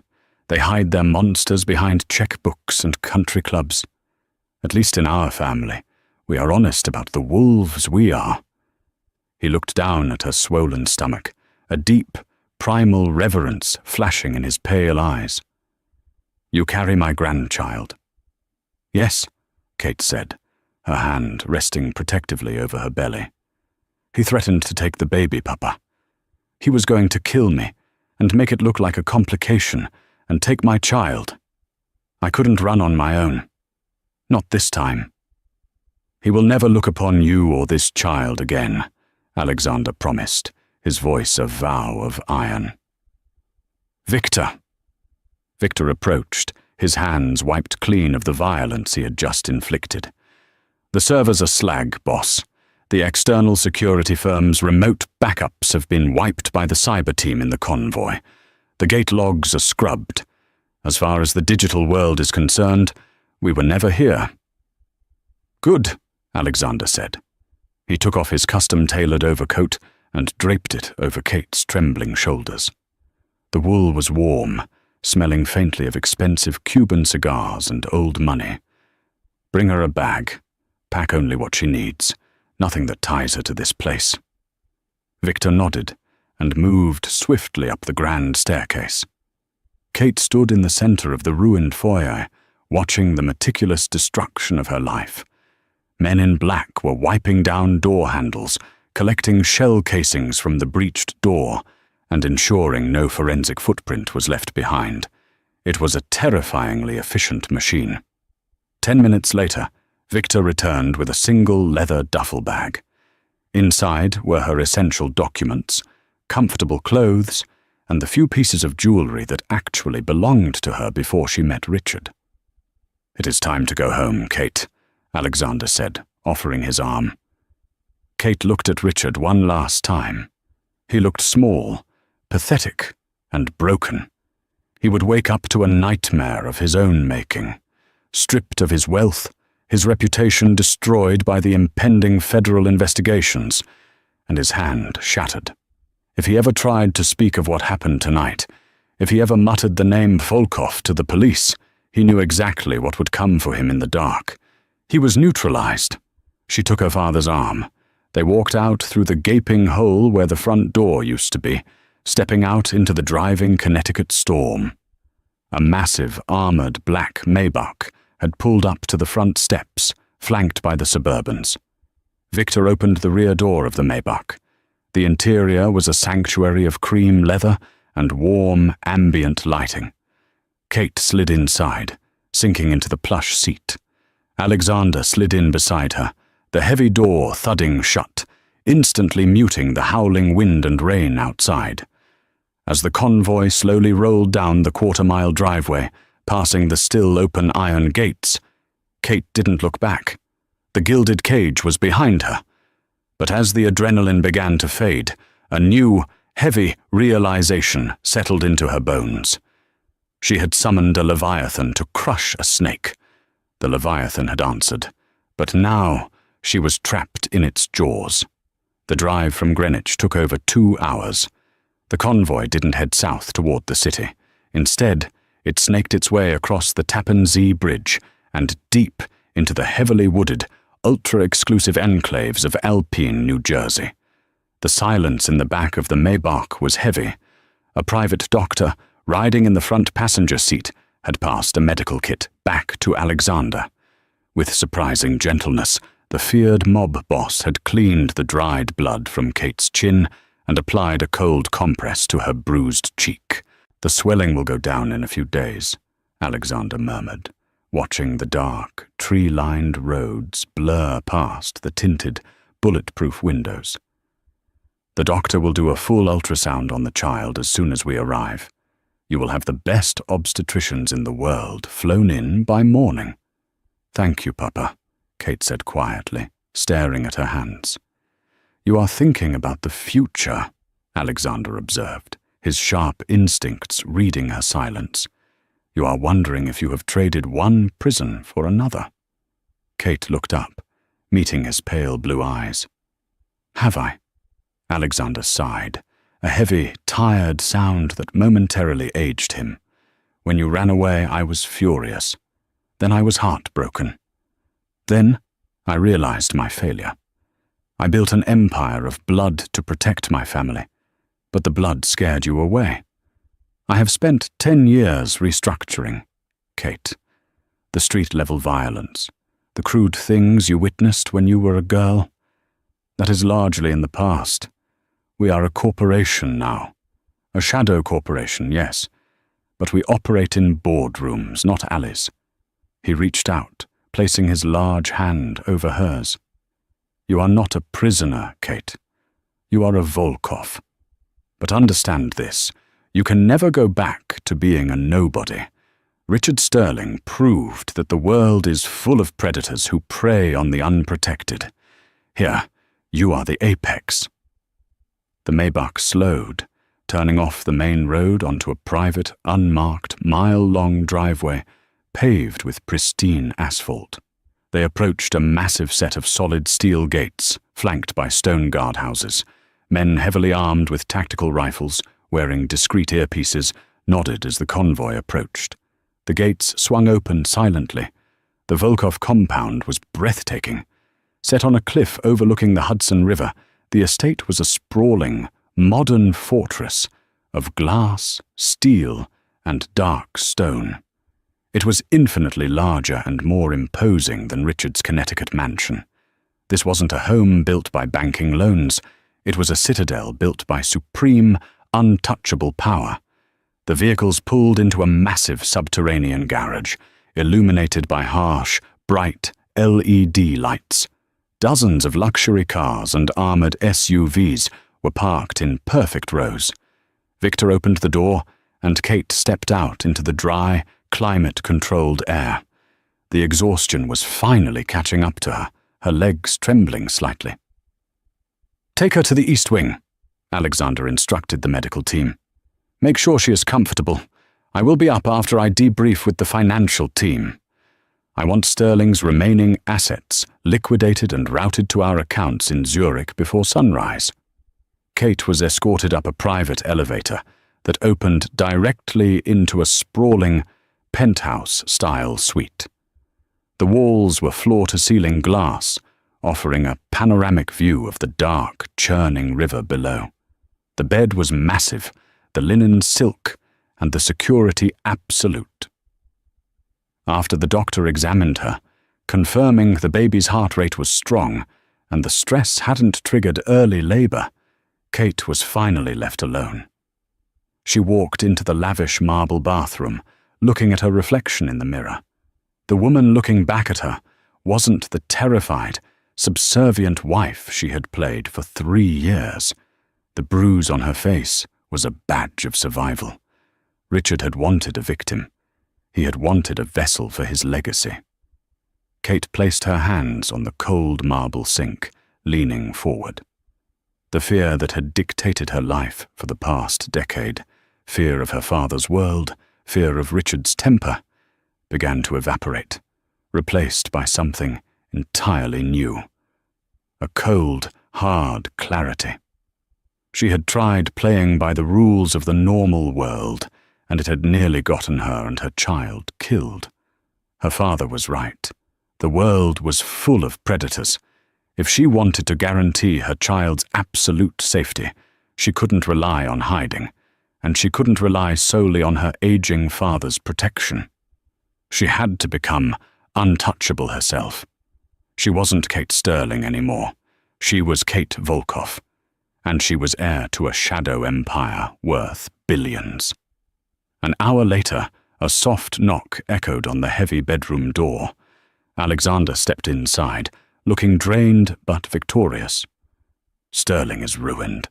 they hide their monsters behind checkbooks and country clubs. At least in our family, we are honest about the wolves we are." He looked down at her swollen stomach, a deep, primal reverence flashing in his pale eyes. "You carry my grandchild." "Yes," Kate said, her hand resting protectively over her belly. "He threatened to take the baby, Papa. He was going to kill me and make it look like a complication and take my child. I couldn't run on my own. Not this time." "He will never look upon you or this child again," Alexander promised, his voice a vow of iron. "Victor." Victor approached, his hands wiped clean of the violence he had just inflicted. "The servers are slag, boss. The external security firm's remote backups have been wiped by the cyber team in the convoy. The gate logs are scrubbed. As far as the digital world is concerned, we were never here." "Good," Alexander said. He took off his custom-tailored overcoat and draped it over Kate's trembling shoulders. The wool was warm, smelling faintly of expensive Cuban cigars and old money. "Bring her a bag. Pack only what she needs. Nothing that ties her to this place." Victor nodded and moved swiftly up the grand staircase. Kate stood in the center of the ruined foyer, watching the meticulous destruction of her life. Men in black were wiping down door handles, collecting shell casings from the breached door, and ensuring no forensic footprint was left behind. It was a terrifyingly efficient machine. 10 minutes later, Victor returned with a single leather duffel bag. Inside were her essential documents, comfortable clothes, and the few pieces of jewelry that actually belonged to her before she met Richard. "It is time to go home, Kate," Alexander said, offering his arm. Kate looked at Richard one last time. He looked small, pathetic, and broken. He would wake up to a nightmare of his own making, stripped of his wealth, his reputation destroyed by the impending federal investigations, and his hand shattered. If he ever tried to speak of what happened tonight, if he ever muttered the name Volkov to the police, he knew exactly what would come for him in the dark. He was neutralized. She took her father's arm. They walked out through the gaping hole where the front door used to be, stepping out into the driving Connecticut storm. A massive, armored black Maybach had pulled up to the front steps, flanked by the Suburbans. Victor opened the rear door of the Maybach. The interior was a sanctuary of cream leather and warm, ambient lighting. Kate slid inside, sinking into the plush seat. Alexander slid in beside her, the heavy door thudding shut, instantly muting the howling wind and rain outside. As the convoy slowly rolled down the quarter-mile driveway, passing the still open iron gates, Kate didn't look back. The gilded cage was behind her. But as the adrenaline began to fade, a new, heavy realization settled into her bones. She had summoned a leviathan to crush a snake. The leviathan had answered, but now she was trapped in its jaws. The drive from Greenwich took over 2 hours. The convoy didn't head south toward the city. Instead, it snaked its way across the Tappan Zee Bridge and deep into the heavily wooded, ultra-exclusive enclaves of Alpine, New Jersey. The silence in the back of the Maybach was heavy. A private doctor, riding in the front passenger seat, had passed a medical kit back to Alexander. With surprising gentleness, the feared mob boss had cleaned the dried blood from Kate's chin and applied a cold compress to her bruised cheek. "The swelling will go down in a few days," Alexander murmured, watching the dark, tree-lined roads blur past the tinted, bulletproof windows. "The doctor will do a full ultrasound on the child as soon as we arrive. You will have the best obstetricians in the world flown in by morning." "Thank you, Papa," Kate said quietly, staring at her hands. "You are thinking about the future," Alexander observed, his sharp instincts reading her silence. "You are wondering if you have traded one prison for another." Kate looked up, meeting his pale blue eyes. "Have I?" Alexander sighed, a heavy, tired sound that momentarily aged him. "When you ran away, I was furious. Then I was heartbroken. Then I realized my failure. I built an empire of blood to protect my family, but the blood scared you away. I have spent 10 years restructuring, Kate. The street-level violence, the crude things you witnessed when you were a girl, that is largely in the past. We are a corporation now. A shadow corporation, yes, but we operate in boardrooms, not alleys." He reached out, placing his large hand over hers. "You are not a prisoner, Kate. You are a Volkov. But understand this, you can never go back to being a nobody. Richard Sterling proved that the world is full of predators who prey on the unprotected. Here, you are the apex." The Maybach slowed, turning off the main road onto a private, unmarked, mile-long driveway paved with pristine asphalt. They approached a massive set of solid steel gates, flanked by stone guardhouses. Men heavily armed with tactical rifles, wearing discreet earpieces, nodded as the convoy approached. The gates swung open silently. The Volkov compound was breathtaking. Set on a cliff overlooking the Hudson River, the estate was a sprawling, modern fortress of glass, steel, and dark stone. It was infinitely larger and more imposing than Richard's Connecticut mansion. This wasn't a home built by banking loans. It was a citadel built by supreme, untouchable power. The vehicles pulled into a massive subterranean garage, illuminated by harsh, bright LED lights. Dozens of luxury cars and armored SUVs were parked in perfect rows. Victor opened the door, and Kate stepped out into the dry, climate-controlled air. The exhaustion was finally catching up to her, her legs trembling slightly. "Take her to the East Wing," Alexander instructed the medical team. "Make sure she is comfortable. I will be up after I debrief with the financial team. I want Sterling's remaining assets liquidated and routed to our accounts in Zurich before sunrise." Kate was escorted up a private elevator that opened directly into a sprawling, penthouse-style suite. The walls were floor-to-ceiling glass, offering a panoramic view of the dark, churning river below. The bed was massive, the linen silk, and the security absolute. After the doctor examined her, confirming the baby's heart rate was strong and the stress hadn't triggered early labor, Kate was finally left alone. She walked into the lavish marble bathroom, looking at her reflection in the mirror. The woman looking back at her wasn't the terrified, subservient wife she had played for 3 years. The bruise on her face was a badge of survival. Richard had wanted a victim. He had wanted a vessel for his legacy. Kate placed her hands on the cold marble sink, leaning forward. The fear that had dictated her life for the past decade, fear of her father's world, fear of Richard's temper, began to evaporate, replaced by something entirely new. A cold, hard clarity. She had tried playing by the rules of the normal world, and it had nearly gotten her and her child killed. Her father was right. The world was full of predators. If she wanted to guarantee her child's absolute safety, she couldn't rely on hiding, and she couldn't rely solely on her aging father's protection. She had to become untouchable herself. She wasn't Kate Sterling anymore. She was Kate Volkoff, and she was heir to a shadow empire worth billions. An hour later, a soft knock echoed on the heavy bedroom door. Alexander stepped inside, looking drained but victorious. "Sterling is ruined,"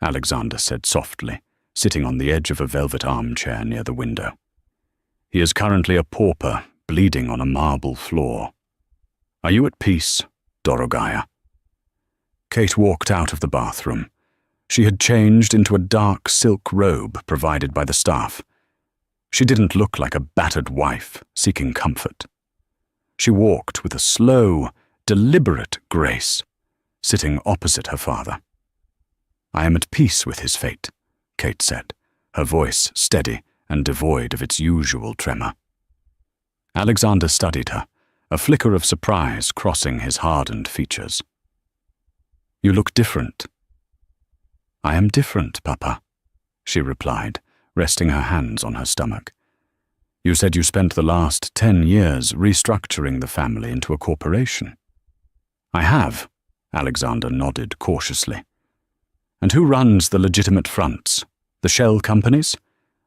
Alexander said softly, sitting on the edge of a velvet armchair near the window. "He is currently a pauper, bleeding on a marble floor. Are you at peace, Dorogaya?" Kate walked out of the bathroom. She had changed into a dark silk robe provided by the staff. She didn't look like a battered wife seeking comfort. She walked with a slow, deliberate grace, sitting opposite her father. "I am at peace with his fate," Kate said, her voice steady and devoid of its usual tremor. Alexander studied her, a flicker of surprise crossing his hardened features. "You look different." "I am different, Papa," she replied, resting her hands on her stomach. "You said you spent the last 10 years restructuring the family into a corporation." "I have," Alexander nodded cautiously. "And who runs the legitimate fronts? The shell companies?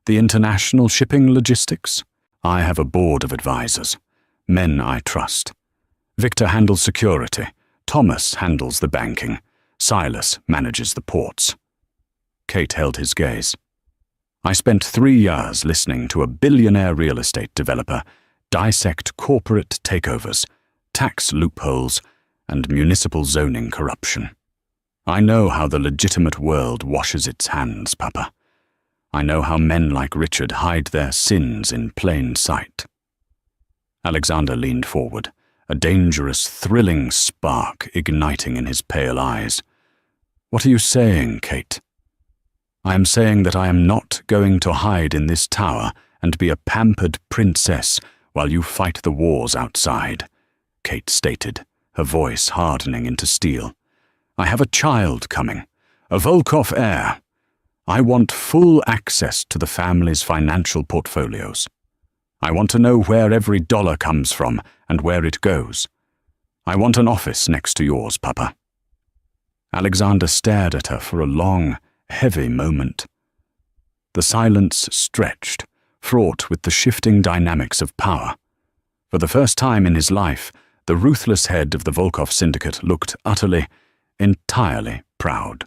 The international shipping logistics? I have a board of advisors, men I trust. Victor handles security, Thomas handles the banking, Silas manages the ports." Kate held his gaze. "I spent 3 years listening to a billionaire real estate developer dissect corporate takeovers, tax loopholes, and municipal zoning corruption. I know how the legitimate world washes its hands, Papa. I know how men like Richard hide their sins in plain sight." Alexander leaned forward, a dangerous, thrilling spark igniting in his pale eyes. "What are you saying, Kate?" "I am saying that I am not going to hide in this tower and be a pampered princess while you fight the wars outside," Kate stated, her voice hardening into steel. "I have a child coming, a Volkoff heir. I want full access to the family's financial portfolios. I want to know where every dollar comes from and where it goes. I want an office next to yours, Papa." Alexander stared at her for a long, heavy moment. The silence stretched, fraught with the shifting dynamics of power. For the first time in his life, the ruthless head of the Volkoff syndicate looked utterly, entirely proud.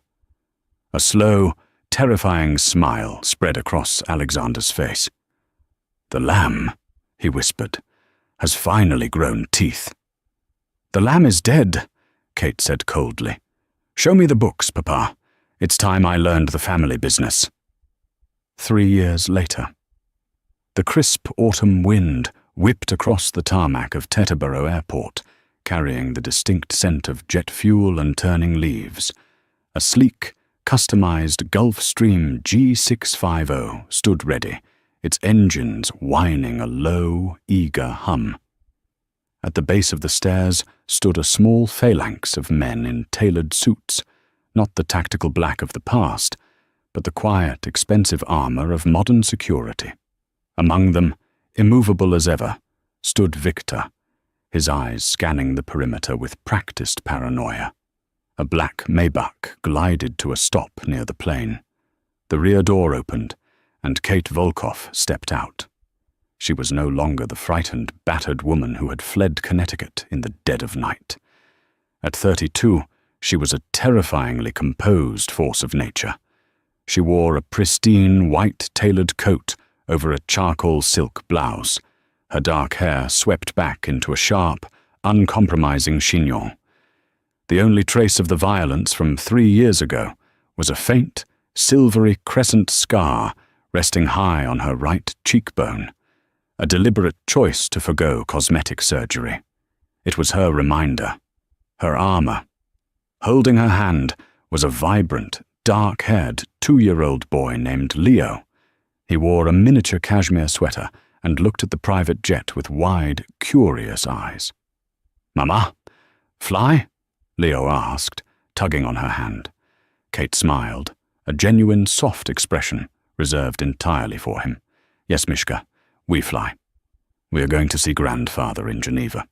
A slow, terrifying smile spread across Alexander's face. "The lamb," he whispered, "has finally grown teeth." "The lamb is dead," Kate said coldly. "Show me the books, Papa. It's time I learned the family business." 3 years later. The crisp autumn wind whipped across the tarmac of Teterboro Airport, carrying the distinct scent of jet fuel and turning leaves. A sleek, customized Gulfstream G650 stood ready, its engines whining a low, eager hum. At the base of the stairs stood a small phalanx of men in tailored suits, not the tactical black of the past, but the quiet, expensive armor of modern security. Among them, immovable as ever, stood Victor, his eyes scanning the perimeter with practiced paranoia. A black Maybach glided to a stop near the plane. The rear door opened, and Kate Volkoff stepped out. She was no longer the frightened, battered woman who had fled Connecticut in the dead of night. At 32, she was a terrifyingly composed force of nature. She wore a pristine, white-tailored coat over a charcoal silk blouse, her dark hair swept back into a sharp, uncompromising chignon. The only trace of the violence from 3 years ago was a faint, silvery crescent scar resting high on her right cheekbone, a deliberate choice to forgo cosmetic surgery. It was her reminder, her armor. Holding her hand was a vibrant, dark-haired 2-year-old boy named Leo. He wore a miniature cashmere sweater and looked at the private jet with wide, curious eyes. "Mama, fly?" Leo asked, tugging on her hand. Kate smiled, a genuine, soft expression reserved entirely for him. "Yes, Mishka, we fly. We are going to see Grandfather in Geneva."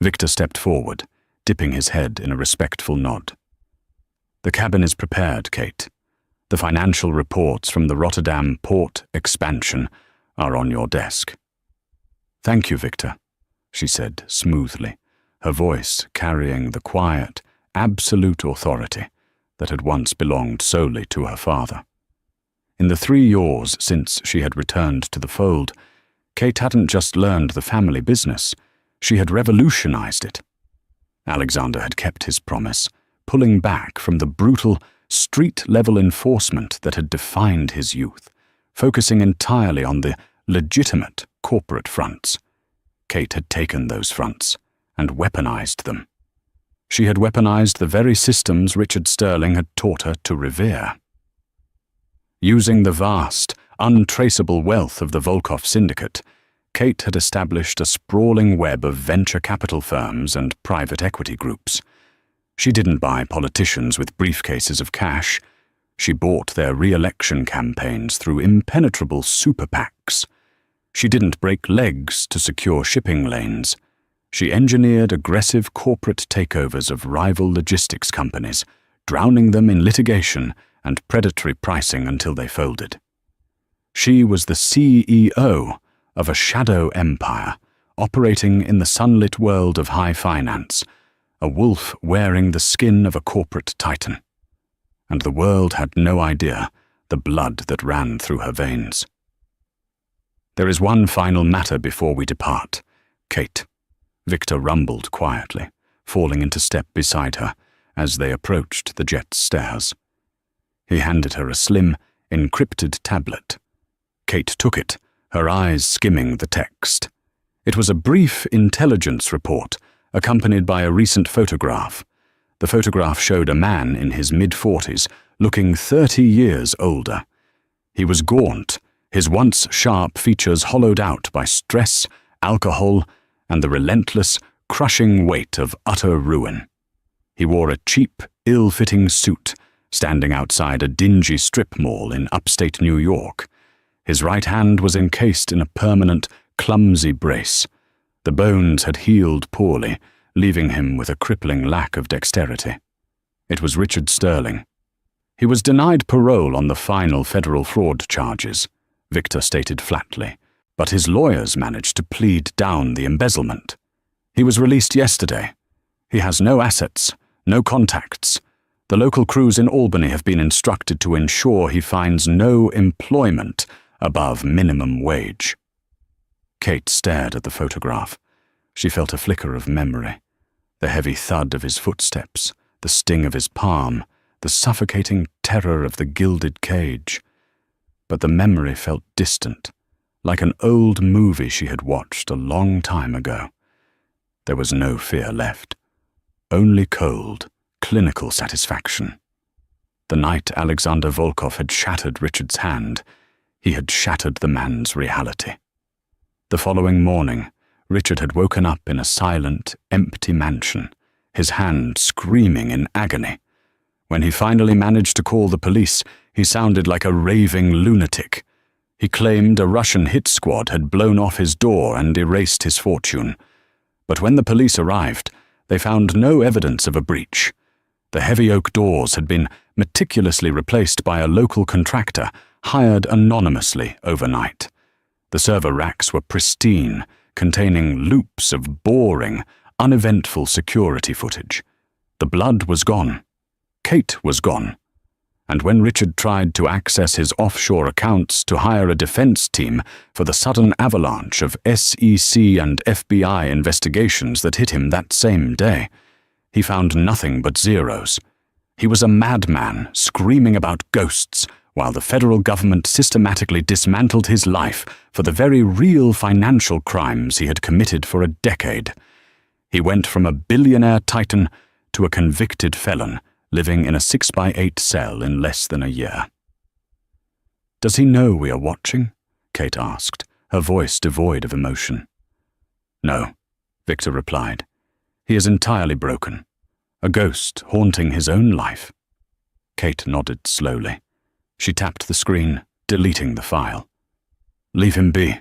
Victor stepped forward, dipping his head in a respectful nod. "The cabin is prepared, Kate. The financial reports from the Rotterdam port expansion are on your desk." "Thank you, Victor," she said smoothly, her voice carrying the quiet, absolute authority that had once belonged solely to her father. In the 3 years since she had returned to the fold, Kate hadn't just learned the family business, she had revolutionized it. Alexander had kept his promise, pulling back from the brutal, street-level enforcement that had defined his youth, focusing entirely on the legitimate corporate fronts. Kate had taken those fronts and weaponized them. She had weaponized the very systems Richard Sterling had taught her to revere. Using the vast, untraceable wealth of the Volkoff syndicate, Kate had established a sprawling web of venture capital firms and private equity groups. She didn't buy politicians with briefcases of cash. She bought their re-election campaigns through impenetrable super PACs. She didn't break legs to secure shipping lanes. She engineered aggressive corporate takeovers of rival logistics companies, drowning them in litigation and predatory pricing until they folded. She was the CEO of a shadow empire, operating in the sunlit world of high finance, a wolf wearing the skin of a corporate titan. And the world had no idea the blood that ran through her veins. "There is one final matter before we depart, Kate," Victor rumbled quietly, falling into step beside her as they approached the jet's stairs. He handed her a slim, encrypted tablet. Kate took it, her eyes skimming the text. It was a brief intelligence report, accompanied by a recent photograph. The photograph showed a man in his mid-40s, looking 30 years older. He was gaunt, his once sharp features hollowed out by stress, alcohol, and the relentless, crushing weight of utter ruin. He wore a cheap, ill-fitting suit, standing outside a dingy strip mall in upstate New York. His right hand was encased in a permanent, clumsy brace. The bones had healed poorly, leaving him with a crippling lack of dexterity. It was Richard Sterling. He was denied parole on the final federal fraud charges, Victor stated flatly, but his lawyers managed to plead down the embezzlement. He was released yesterday. He has no assets, no contacts. The local crews in Albany have been instructed to ensure he finds no employment above minimum wage. Kate stared at the photograph. She felt a flicker of memory. The heavy thud of his footsteps, the sting of his palm, the suffocating terror of the gilded cage. But the memory felt distant, like an old movie she had watched a long time ago. There was no fear left, only cold, clinical satisfaction. The night Alexander Volkov had shattered Richard's hand, he had shattered the man's reality. The following morning, Richard had woken up in a silent, empty mansion, his hand screaming in agony. When he finally managed to call the police, he sounded like a raving lunatic. He claimed a Russian hit squad had blown off his door and erased his fortune. But when the police arrived, they found no evidence of a breach. The heavy oak doors had been meticulously replaced by a local contractor hired anonymously overnight. The server racks were pristine, containing loops of boring, uneventful security footage. The blood was gone. Kate was gone. And when Richard tried to access his offshore accounts to hire a defense team for the sudden avalanche of SEC and FBI investigations that hit him that same day, he found nothing but zeros. He was a madman screaming about ghosts, while the federal government systematically dismantled his life for the very real financial crimes he had committed for a decade. He went from a billionaire titan to a convicted felon, living in a 6x8 cell in less than a year. "Does he know we are watching?" Kate asked, her voice devoid of emotion. "No," Victor replied. "He is entirely broken. A ghost haunting his own life." Kate nodded slowly. She tapped the screen, deleting the file. "Leave him be.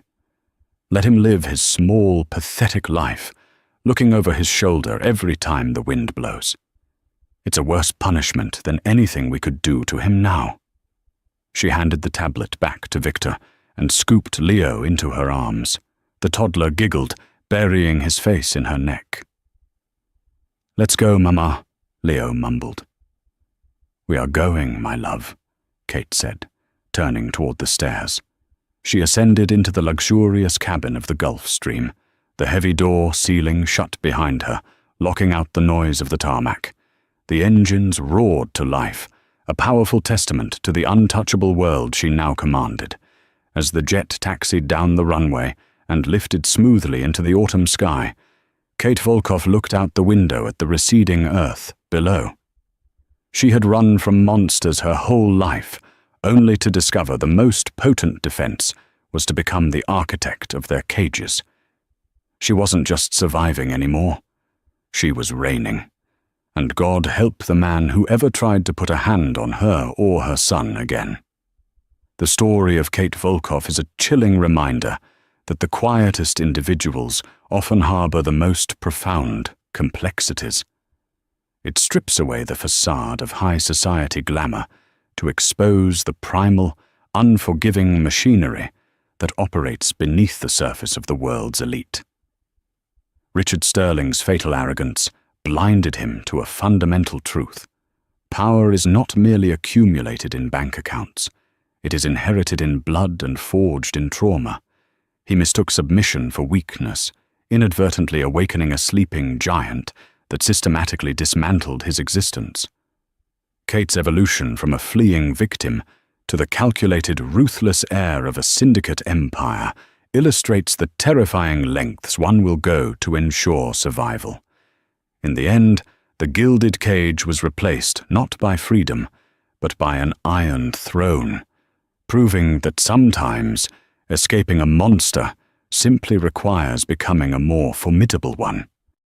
Let him live his small, pathetic life, looking over his shoulder every time the wind blows. It's a worse punishment than anything we could do to him now." She handed the tablet back to Victor and scooped Leo into her arms. The toddler giggled, burying his face in her neck. "Let's go, Mama," Leo mumbled. "We are going, my love," Kate said, turning toward the stairs. She ascended into the luxurious cabin of the Gulf Stream, the heavy door ceiling shut behind her, locking out the noise of the tarmac. The engines roared to life, a powerful testament to the untouchable world she now commanded. As the jet taxied down the runway and lifted smoothly into the autumn sky, Kate Volkov looked out the window at the receding earth below. She had run from monsters her whole life, only to discover the most potent defense was to become the architect of their cages. She wasn't just surviving anymore. She was reigning. And God help the man who ever tried to put a hand on her or her son again. The story of Kate Volkov is a chilling reminder that the quietest individuals often harbor the most profound complexities. It strips away the facade of high society glamour to expose the primal, unforgiving machinery that operates beneath the surface of the world's elite. Richard Sterling's fatal arrogance blinded him to a fundamental truth. Power is not merely accumulated in bank accounts. It is inherited in blood and forged in trauma. He mistook submission for weakness, inadvertently awakening a sleeping giant that systematically dismantled his existence. Kate's evolution from a fleeing victim to the calculated, ruthless heir of a syndicate empire illustrates the terrifying lengths one will go to ensure survival. In the end, the gilded cage was replaced not by freedom, but by an iron throne, proving that sometimes escaping a monster simply requires becoming a more formidable one.